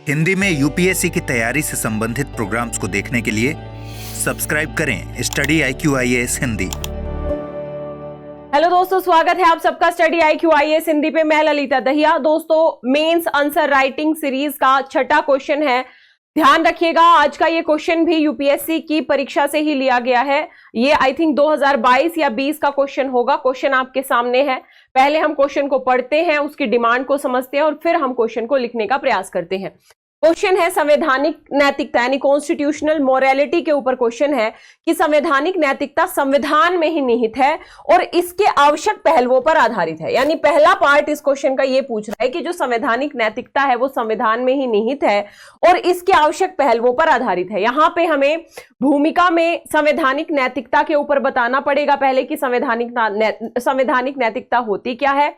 हिंदी में यूपीएससी की तैयारी से संबंधित प्रोग्राम्स को देखने के लिए सब्सक्राइब करें study IQ IAS Hindi. Hello दोस्तों, स्वागत है आप सबका स्टडी IQ IAS हिंदी पे। मैं ललिता दहिया। दोस्तों, मेंस आंसर राइटिंग सीरीज का छठा क्वेश्चन है। ध्यान रखिएगा, आज का ये क्वेश्चन भी यूपीएससी की परीक्षा से ही लिया गया है। ये आई थिंक 2022 या 20 का क्वेश्चन होगा। क्वेश्चन आपके सामने है। पहले हम क्वेश्चन को पढ़ते हैं, उसकी डिमांड को समझते हैं और फिर हम क्वेश्चन को लिखने का प्रयास करते हैं। क्वेश्चन है संवैधानिक नैतिकता यानी कॉन्स्टिट्यूशनल मोरालिटी के ऊपर क्वेश्चन है कि संवैधानिक नैतिकता संविधान में ही निहित है और इसके आवश्यक पहलुओं पर आधारित है। यानी पहला पार्ट इस क्वेश्चन का ये पूछ रहा है कि जो संवैधानिक नैतिकता है वो संविधान में ही निहित है और इसके आवश्यक पहलुओं पर आधारित है। यहां पे हमें भूमिका में संवैधानिक नैतिकता के ऊपर बताना पड़ेगा पहले कि संवैधानिक नैतिकता होती क्या है।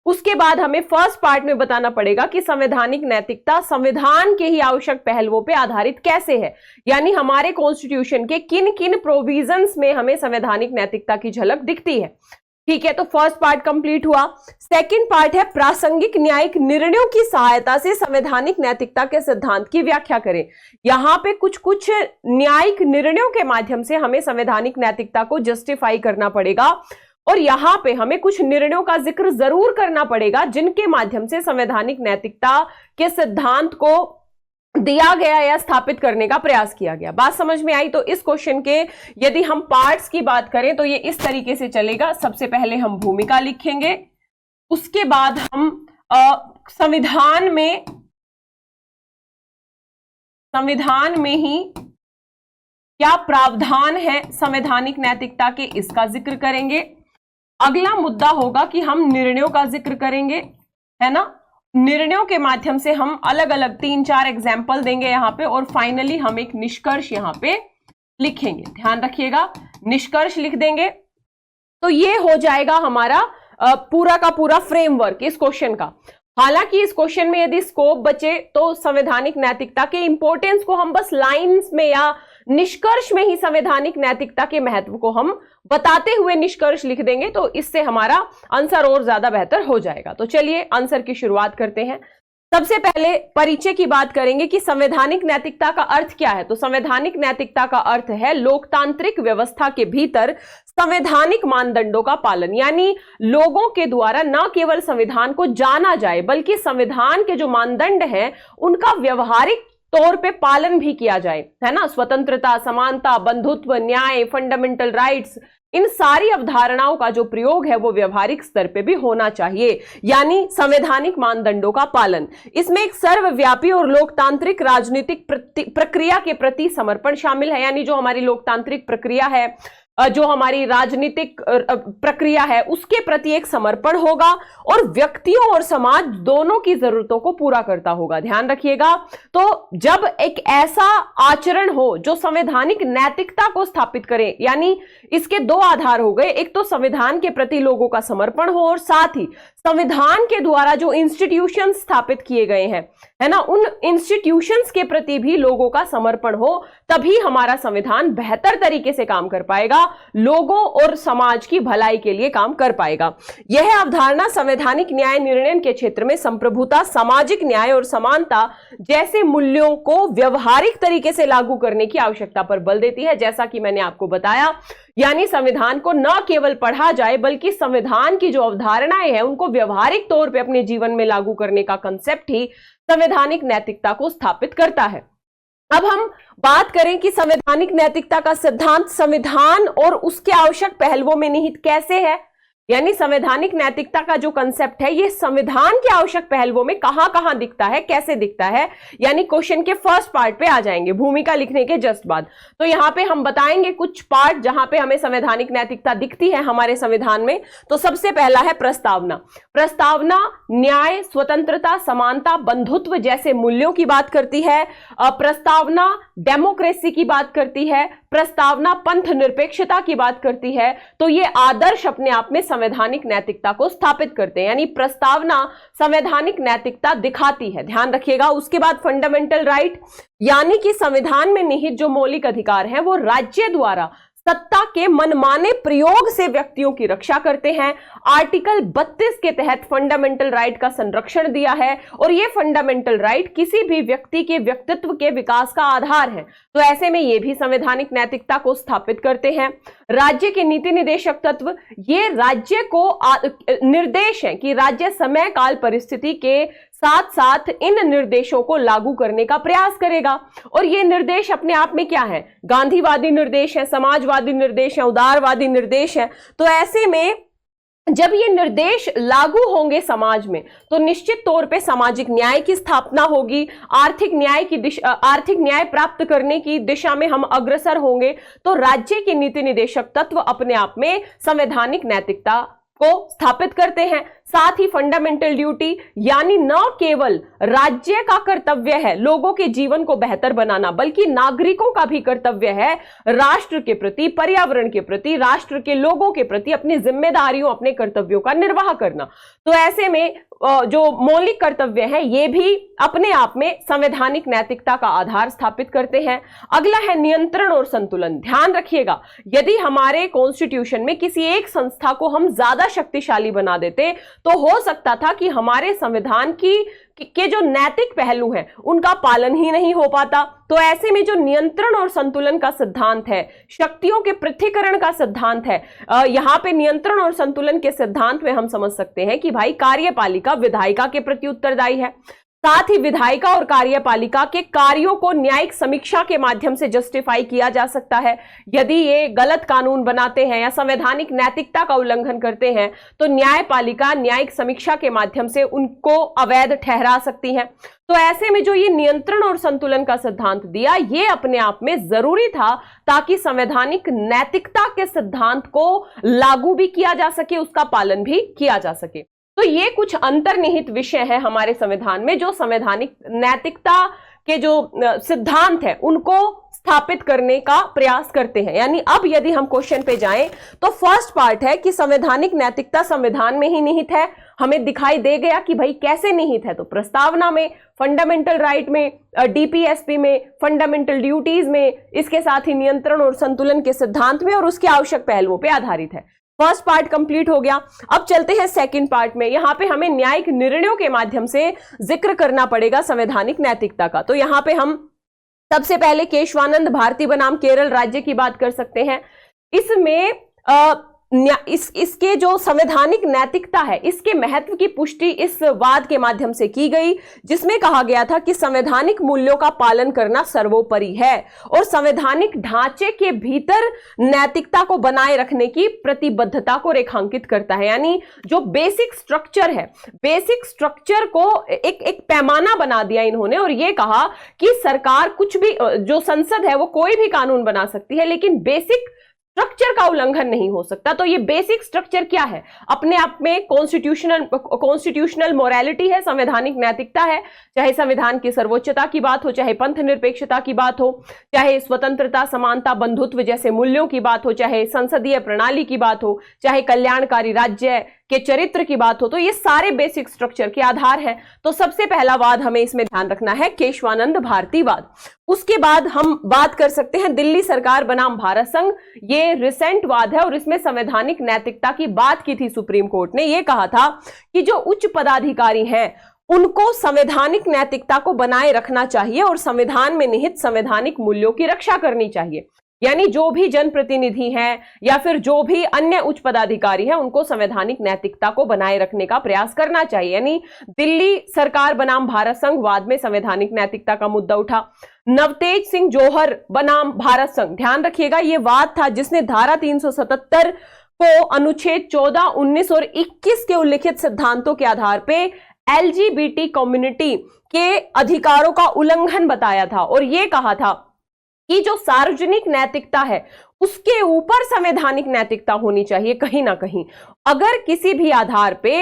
उसके बाद हमें फर्स्ट पार्ट में बताना पड़ेगा कि संवैधानिक नैतिकता संविधान के ही आवश्यक पहलुओं पे आधारित कैसे है, यानी हमारे कॉन्स्टिट्यूशन के किन किन प्रोविजंस में हमें संवैधानिक नैतिकता की झलक दिखती है। ठीक है, तो फर्स्ट पार्ट कंप्लीट हुआ। सेकंड पार्ट है प्रासंगिक न्यायिक निर्णयों की सहायता से संवैधानिक नैतिकता के सिद्धांत की व्याख्या करें। यहां पे कुछ न्यायिक निर्णयों के माध्यम से हमें संवैधानिक नैतिकता को जस्टिफाई करना पड़ेगा और यहां पे हमें कुछ निर्णयों का जिक्र जरूर करना पड़ेगा जिनके माध्यम से संवैधानिक नैतिकता के सिद्धांत को दिया गया या स्थापित करने का प्रयास किया गया। बात समझ में आई? तो इस क्वेश्चन के यदि हम पार्ट्स की बात करें तो ये इस तरीके से चलेगा। सबसे पहले हम भूमिका लिखेंगे, उसके बाद हम संविधान में ही क्या प्रावधान है संवैधानिक नैतिकता के, इसका जिक्र करेंगे। अगला मुद्दा होगा कि हम निर्णयों का जिक्र करेंगे, है ना। निर्णयों के माध्यम से हम अलग अलग 3-4 एग्जाम्पल देंगे यहां पे और फाइनली हम एक निष्कर्ष यहां पे लिखेंगे। ध्यान रखिएगा, निष्कर्ष लिख देंगे तो ये हो जाएगा हमारा पूरा का पूरा फ्रेमवर्क इस क्वेश्चन का। हालांकि इस क्वेश्चन में यदि स्कोप बचे तो संवैधानिक नैतिकता के इंपॉर्टेंस को हम बस लाइंस में या निष्कर्ष में ही संवैधानिक नैतिकता के महत्व को हम बताते हुए निष्कर्ष लिख देंगे, तो इससे हमारा आंसर और ज्यादा बेहतर हो जाएगा। तो चलिए आंसर की शुरुआत करते हैं। सबसे पहले परिचय की बात करेंगे कि संवैधानिक नैतिकता का अर्थ क्या है। तो संवैधानिक नैतिकता का अर्थ है लोकतांत्रिक व्यवस्था के भीतर संवैधानिक मानदंडों का पालन, यानी लोगों के द्वारा न केवल संविधान को जाना जाए बल्कि संविधान के जो मानदंड हैं उनका व्यवहारिक तौर पे पालन भी किया जाए, है ना। स्वतंत्रता, समानता, बंधुत्व, न्याय, फंडामेंटल राइट्स, इन सारी अवधारणाओं का जो प्रयोग है वो व्यवहारिक स्तर पे भी होना चाहिए, यानी संवैधानिक मानदंडों का पालन। इसमें एक सर्वव्यापी और लोकतांत्रिक राजनीतिक प्रक्रिया के प्रति समर्पण शामिल है, यानी जो हमारी लोकतांत्रिक प्रक्रिया है, जो हमारी राजनीतिक प्रक्रिया है उसके प्रति एक समर्पण होगा और व्यक्तियों और समाज दोनों की जरूरतों को पूरा करता होगा। ध्यान रखिएगा, तो जब एक ऐसा आचरण हो जो संवैधानिक नैतिकता को स्थापित करे, यानी इसके दो आधार हो गए, एक तो संविधान के प्रति लोगों का समर्पण हो और साथ ही संविधान के द्वारा जो इंस्टीट्यूशन स्थापित किए गए हैं, है ना, उन इंस्टीट्यूशंस के प्रति भी लोगों का समर्पण हो, तभी हमारा संविधान बेहतर तरीके से काम कर पाएगा, लोगों और समाज की भलाई के लिए काम कर पाएगा। यह अवधारणा संवैधानिक न्याय निर्णय के क्षेत्र में संप्रभुता, सामाजिक न्याय और समानता जैसे मूल्यों को व्यवहारिक तरीके से लागू करने की आवश्यकता पर बल देती है। जैसा कि मैंने आपको बताया, यानी संविधान को न केवल पढ़ा जाए बल्कि संविधान की जो अवधारणाएं हैं उनको व्यवहारिक तौर पे अपने जीवन में लागू करने का कंसेप्ट ही संवैधानिक नैतिकता को स्थापित करता है। अब हम बात करें कि संवैधानिक नैतिकता का सिद्धांत संविधान और उसके आवश्यक पहलुओं में निहित कैसे है, यानी संवैधानिक नैतिकता का जो कंसेप्ट है ये संविधान के आवश्यक पहलुओं में कहां कहां दिखता है, कैसे दिखता है, यानी क्वेश्चन के फर्स्ट पार्ट पे आ जाएंगे भूमिका लिखने के जस्ट बाद। तो यहां पे हम बताएंगे कुछ पार्ट जहां पे हमें संवैधानिक नैतिकता दिखती है हमारे संविधान में। तो सबसे पहला है प्रस्तावना। प्रस्तावना न्याय, स्वतंत्रता, समानता, बंधुत्व जैसे मूल्यों की बात करती है। प्रस्तावना डेमोक्रेसी की बात करती है। प्रस्तावना पंथ निरपेक्षता की बात करती है। तो ये आदर्श अपने आप में संवैधानिक नैतिकता को स्थापित करते हैं, यानी प्रस्तावना संवैधानिक नैतिकता दिखाती है। ध्यान रखिएगा। उसके बाद फंडामेंटल राइट, यानी कि संविधान में निहित जो मौलिक अधिकार हैं वो राज्य द्वारा सत्ता के मनमाने प्रयोग से व्यक्तियों की रक्षा करते हैं। आर्टिकल 32 के तहत फंडामेंटल राइट का संरक्षण दिया है और यह फंडामेंटल राइट किसी भी व्यक्ति के व्यक्तित्व के विकास का आधार है। तो ऐसे में ये भी संवैधानिक नैतिकता को स्थापित करते हैं। राज्य के नीति निदेशक तत्व, ये राज्य को निर्देश है कि राज्य समय काल परिस्थिति के साथ साथ इन निर्देशों को लागू करने का प्रयास करेगा। और ये निर्देश अपने आप में क्या है? गांधीवादी निर्देश है, समाजवादी निर्देश है, उदारवादी निर्देश है। तो ऐसे में जब ये निर्देश लागू होंगे समाज में तो निश्चित तौर पे सामाजिक न्याय की स्थापना होगी, आर्थिक न्याय प्राप्त करने की दिशा में हम अग्रसर होंगे। तो राज्य के नीति निदेशक तत्व अपने आप में संवैधानिक नैतिकता को स्थापित करते हैं। साथ ही फंडामेंटल ड्यूटी, यानी न केवल राज्य का कर्तव्य है लोगों के जीवन को बेहतर बनाना, बल्कि नागरिकों का भी कर्तव्य है राष्ट्र के प्रति, पर्यावरण के प्रति, राष्ट्र के लोगों के प्रति अपनी जिम्मेदारियों, अपने कर्तव्यों का निर्वाह करना। तो ऐसे में जो मौलिक कर्तव्य है ये भी अपने आप में संवैधानिक नैतिकता का आधार स्थापित करते हैं। अगला है नियंत्रण और संतुलन। ध्यान रखिएगा, यदि हमारे कॉन्स्टिट्यूशन में किसी एक संस्था को हम ज्यादा शक्तिशाली बना देते तो हो सकता था कि हमारे संविधान के जो नैतिक पहलू हैं उनका पालन ही नहीं हो पाता। तो ऐसे में जो नियंत्रण और संतुलन का सिद्धांत है, शक्तियों के पृथक्करण का सिद्धांत है, यहां पे नियंत्रण और संतुलन के सिद्धांत में हम समझ सकते हैं कि भाई कार्यपालिका विधायिका के प्रति उत्तरदायी है। साथ ही विधायिका और कार्यपालिका के कार्यों को न्यायिक समीक्षा के माध्यम से जस्टिफाई किया जा सकता है। यदि ये गलत कानून बनाते हैं या संवैधानिक नैतिकता का उल्लंघन करते हैं तो न्यायपालिका न्यायिक समीक्षा के माध्यम से उनको अवैध ठहरा सकती है। तो ऐसे में जो ये नियंत्रण और संतुलन का सिद्धांत दिया, ये अपने आप में जरूरी था ताकि संवैधानिक नैतिकता के सिद्धांत को लागू भी किया जा सके, उसका पालन भी किया जा सके। तो ये कुछ अंतर्निहित विषय है हमारे संविधान में जो संवैधानिक नैतिकता के जो सिद्धांत है उनको स्थापित करने का प्रयास करते हैं। यानी अब यदि हम क्वेश्चन पे जाएं तो फर्स्ट पार्ट है कि संवैधानिक नैतिकता संविधान में ही निहित है। हमें दिखाई दे गया कि भाई कैसे निहित है, तो प्रस्तावना में, फंडामेंटल राइट में, डीपीएसपी में, फंडामेंटल ड्यूटीज में, इसके साथ ही नियंत्रण और संतुलन के सिद्धांत में और उसके आवश्यक पहलुओं पर आधारित है। फर्स्ट पार्ट कंप्लीट हो गया। अब चलते हैं सेकंड पार्ट में। यहां पे हमें न्यायिक निर्णयों के माध्यम से जिक्र करना पड़ेगा संवैधानिक नैतिकता का। तो यहां पे हम सबसे पहले केशवानंद भारती बनाम केरल राज्य की बात कर सकते हैं। इसमें इसके जो संवैधानिक नैतिकता है इसके महत्व की पुष्टि इस वाद के माध्यम से की गई जिसमें कहा गया था कि संवैधानिक मूल्यों का पालन करना सर्वोपरि है और संवैधानिक ढांचे के भीतर नैतिकता को बनाए रखने की प्रतिबद्धता को रेखांकित करता है। यानी जो बेसिक स्ट्रक्चर है, बेसिक स्ट्रक्चर को एक पैमाना बना दिया इन्होंने और यह कहा कि सरकार कुछ भी, जो संसद है वो कोई भी कानून बना सकती है लेकिन बेसिक स्ट्रक्चर का उल्लंघन नहीं हो सकता। तो ये बेसिक स्ट्रक्चर क्या है? अपने आप में कॉन्स्टिट्यूशनल मोरालिटी है, संवैधानिक नैतिकता है। चाहे संविधान की सर्वोच्चता की बात हो, चाहे पंथ निरपेक्षता की बात हो, चाहे स्वतंत्रता, समानता, बंधुत्व जैसे मूल्यों की बात हो, चाहे संसदीय प्रणाली की बात हो, चाहे कल्याणकारी राज्य के चरित्र की बात हो, तो ये सारे बेसिक स्ट्रक्चर के आधार हैं। तो सबसे पहला वाद हमें इसमें ध्यान रखना है केशवानंद भारती वाद। उसके बाद हम बात कर सकते हैं दिल्ली सरकार बनाम भारत संघ। ये रिसेंट वाद है और इसमें संवैधानिक नैतिकता की बात की थी सुप्रीम कोर्ट ने। यह कहा था कि जो उच्च पदाधिकारी हैं उनको संवैधानिक नैतिकता को बनाए रखना चाहिए और संविधान में निहित संवैधानिक मूल्यों की रक्षा करनी चाहिए। यानी जो भी जनप्रतिनिधि हैं या फिर जो भी अन्य उच्च पदाधिकारी हैं उनको संवैधानिक नैतिकता को बनाए रखने का प्रयास करना चाहिए। यानी दिल्ली सरकार बनाम भारत संघ वाद में संवैधानिक नैतिकता का मुद्दा उठा। नवतेज सिंह जौहर बनाम भारत संघ, ध्यान रखिएगा ये वाद था जिसने धारा 377 को अनुच्छेद 14, 19 और 21 के उल्लिखित सिद्धांतों के आधार पे एलजीबीटी कम्युनिटी के अधिकारों का उल्लंघन बताया था और यह कहा था कि जो सार्वजनिक नैतिकता है उसके ऊपर संवैधानिक नैतिकता होनी चाहिए कहीं ना कहीं। अगर किसी भी आधार पे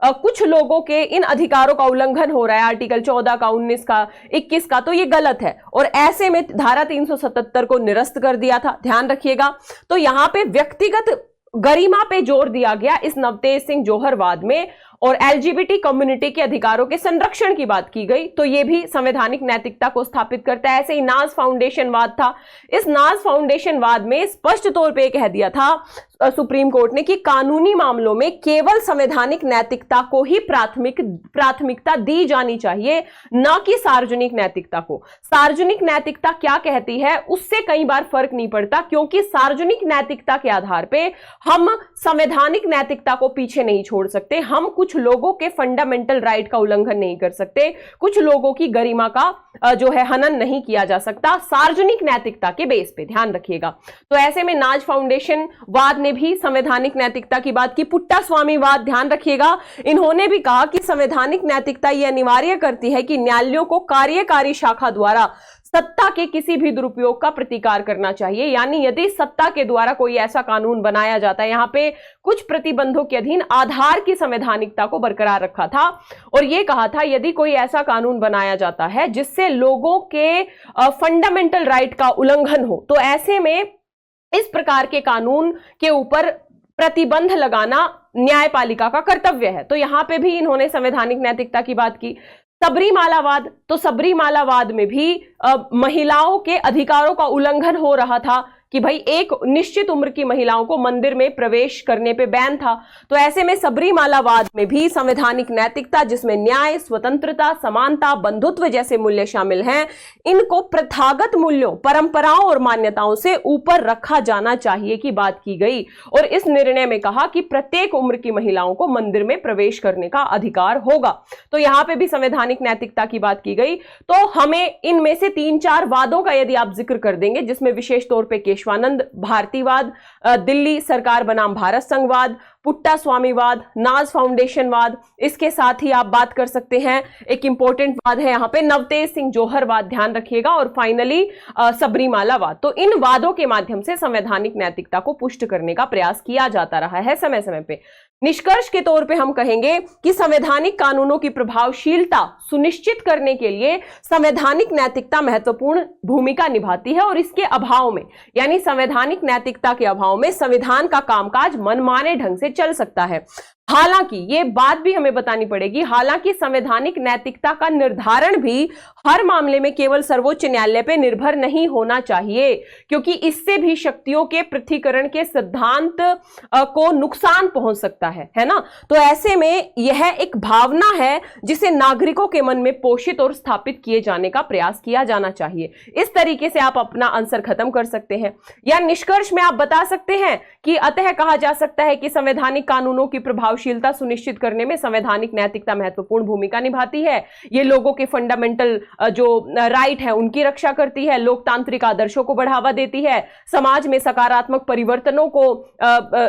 कुछ लोगों के इन अधिकारों का उल्लंघन हो रहा है, आर्टिकल 14 का, 19 का, 21 का, तो ये गलत है और ऐसे में धारा 377 को निरस्त कर दिया था। ध्यान रखिएगा। तो यहां पे व्यक्तिगत गरिमा पे जोर दिया गया इस नवतेज सिंह जौहर वाद में और एलजीबीटी कम्युनिटी के अधिकारों के संरक्षण की बात की गई, तो ये भी संवैधानिक नैतिकता को स्थापित करता है। ऐसे ही नाज फाउंडेशनवाद था। इस नाज फाउंडेशनवाद में स्पष्ट तौर पे कह दिया था सुप्रीम कोर्ट ने कि कानूनी मामलों में केवल संवैधानिक नैतिकता को ही प्राथमिकता दी जानी चाहिए, न कि सार्वजनिक नैतिकता को। सार्वजनिक नैतिकता क्या कहती है उससे कई बार फर्क नहीं पड़ता, क्योंकि सार्वजनिक नैतिकता के आधार पे हम संवैधानिक नैतिकता को पीछे नहीं छोड़ सकते। हम कुछ लोगों के फंडामेंटल राइट का उल्लंघन नहीं कर सकते, कुछ लोगों की गरिमा का जो है हनन नहीं किया जा सकता सार्वजनिक नैतिकता के बेस पे, ध्यान रखिएगा। तो ऐसे में नाज फाउंडेशन वाद ने भी संवैधानिक नैतिकता की बात की। पुट्टा स्वामीवाद, ध्यान रखिएगा, इन्होंने भी कहा कि संवैधानिक नैतिकता यह अनिवार्य करती है कि न्यायालयों को कार्यकारी शाखा द्वारा सत्ता के किसी भी दुरुपयोग का प्रतिकार करना चाहिए। यानी यदि सत्ता के द्वारा कोई ऐसा कानून बनाया जाता है, यहां पे कुछ प्रतिबंधों के अधीन आधार की संवैधानिकता को बरकरार रखा था और यह कहा था यदि कोई ऐसा कानून बनाया जाता है जिससे लोगों के फंडामेंटल राइट का उल्लंघन हो, तो ऐसे में इस प्रकार के कानून के ऊपर प्रतिबंध लगाना न्यायपालिका का कर्तव्य है। तो यहां पे भी इन्होंने संवैधानिक नैतिकता की बात की। सबरीमालावाद, तो सबरीमालावाद में भी महिलाओं के अधिकारों का उल्लंघन हो रहा था कि भाई एक निश्चित उम्र की महिलाओं को मंदिर में प्रवेश करने पे बैन था। तो ऐसे में सबरीमालावाद में भी संवैधानिक नैतिकता, जिसमें न्याय, स्वतंत्रता, समानता, बंधुत्व जैसे मूल्य शामिल हैं, इनको प्रथागत मूल्यों, परंपराओं और मान्यताओं से ऊपर रखा जाना चाहिए की बात की गई। और इस निर्णय में कहा कि प्रत्येक उम्र की महिलाओं को मंदिर में प्रवेश करने का अधिकार होगा। तो यहां पर भी संवैधानिक नैतिकता की बात की गई। तो हमें इनमें से 3-4 वादों का यदि आप जिक्र कर देंगे, जिसमें विशेष तौर पर केशवानंद भारतीवाद, दिल्ली सरकार बनाम भारत संघवाद, पुट्टा स्वामीवाद, नाज फाउंडेशनवाद, इसके साथ ही आप बात कर सकते हैं, एक इंपॉर्टेंट वाद है यहां पे नवतेज सिंह जोहरवाद, ध्यान रखिएगा, और फाइनली सबरीमालावाद। तो इन वादों के माध्यम से संवैधानिक नैतिकता को पुष्ट करने का प्रयास किया जाता रहा है समय समय पे। निष्कर्ष के तौर पे हम कहेंगे कि संवैधानिक कानूनों की प्रभावशीलता सुनिश्चित करने के लिए संवैधानिक नैतिकता महत्वपूर्ण भूमिका निभाती है और इसके अभाव में, यानी संवैधानिक नैतिकता के अभाव में संविधान का कामकाज मनमाने ढंग से चल सकता है। हालांकि ये बात भी हमें बतानी पड़ेगी, हालांकि संवैधानिक नैतिकता का निर्धारण भी हर मामले में केवल सर्वोच्च न्यायालय पे निर्भर नहीं होना चाहिए, क्योंकि इससे भी शक्तियों के पृथक्करण के सिद्धांत को नुकसान पहुंच सकता है ना। तो ऐसे में यह एक भावना है जिसे नागरिकों के मन में पोषित और स्थापित किए जाने का प्रयास किया जाना चाहिए। इस तरीके से आप अपना आंसर खत्म कर सकते हैं, या निष्कर्ष में आप बता सकते हैं कि अतः कहा जा सकता है कि संवैधानिक कानूनों की प्रभावशीलता सुनिश्चित करने में संवैधानिक नैतिकता महत्वपूर्ण भूमिका निभाती है। ये लोगों के फंडामेंटल जो राइट है उनकी रक्षा करती है, लोकतांत्रिक आदर्शों को बढ़ावा देती है, समाज में सकारात्मक परिवर्तनों को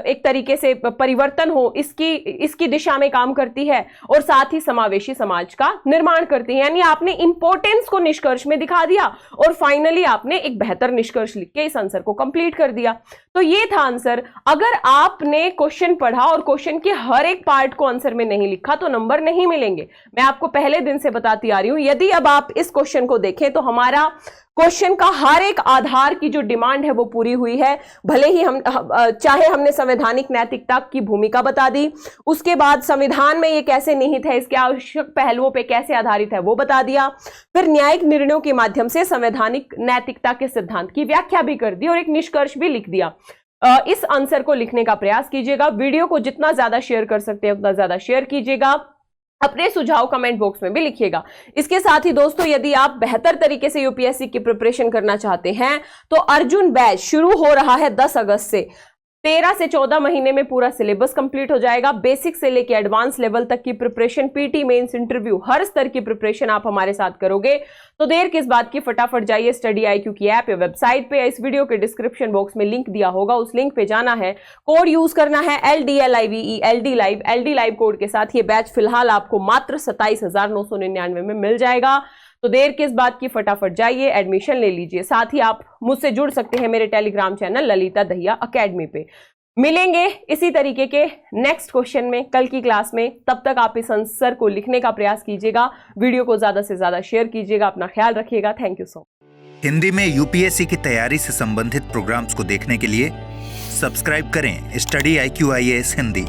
एक तरीके से परिवर्तन हो इसकी दिशा में काम करती है, और साथ ही समावेशी समाज का निर्माण करती है। यानी आपने इंपॉर्टेंस को निष्कर्ष में दिखा दिया और फाइनली आपने एक बेहतर निष्कर्ष लिख के इस आंसर को कंप्लीट कर दिया। तो ये था आंसर। अगर आपने क्वेश्चन पढ़ा और क्वेश्चन के हर एक पार्ट को आंसर में नहीं लिखा तो नंबर नहीं मिलेंगे। मैं आपको पहले दिन से बताती आ रही हूं। यदि अब आप इस क्वेश्चन को देखें तो हमारा क्वेश्चन का हर एक आधार की जो डिमांड है वो पूरी हुई है। भले ही हम चाहे हमने संवैधानिक नैतिकता की भूमिका बता दी, उसके बाद संविधान में ये कैसे निहित है, इसके आवश्यक पहलुओं पे कैसे आधारित है वो बता दिया, फिर न्यायिक निर्णयों के माध्यम से संवैधानिक नैतिकता के सिद्धांत की व्याख्या भी कर दी और एक निष्कर्ष भी लिख दिया। इस आंसर को लिखने का प्रयास कीजिएगा। वीडियो को जितना ज्यादा शेयर कर सकते हैं उतना ज्यादा शेयर कीजिएगा। अपने सुझाव कमेंट बॉक्स में भी लिखिएगा। इसके साथ ही दोस्तों, यदि आप बेहतर तरीके से यूपीएससी की प्रिपरेशन करना चाहते हैं तो अर्जुन बैच शुरू हो रहा है 10 अगस्त से। 13 से 14 महीने में पूरा सिलेबस कंप्लीट हो जाएगा। बेसिक से लेकर एडवांस लेवल तक की प्रिपरेशन, पीटी मेंस, इंटरव्यू, हर स्तर की प्रिपरेशन आप हमारे साथ करोगे। तो देर किस बात की, फटाफट जाइए स्टडी IQ की ऐप या वेबसाइट पे, इस वीडियो के डिस्क्रिप्शन बॉक्स में लिंक दिया होगा, उस लिंक पे जाना है, कोड यूज करना है LDLIVE, LD लाइव कोड के साथ ये बैच फिलहाल आपको मात्र 27,999 में मिल जाएगा। तो देर किस बात की, फटाफट जाइए एडमिशन ले लीजिए। साथ ही आप मुझसे जुड़ सकते हैं मेरे Telegram channel Lalita Dahiya academy पे। मिलेंगे इसी तरीके के नेक्स्ट क्वेश्चन में कल की क्लास में। तब तक आप इस आंसर को लिखने का प्रयास कीजिएगा, वीडियो को ज्यादा से ज्यादा शेयर कीजिएगा। अपना ख्याल रखिएगा। Thank you so much. Hindi में यूपीएससी की तैयारी से संबंधित प्रोग्राम्स को देखने के लिए सब्सक्राइब करें स्टडी IQ IAS हिंदी।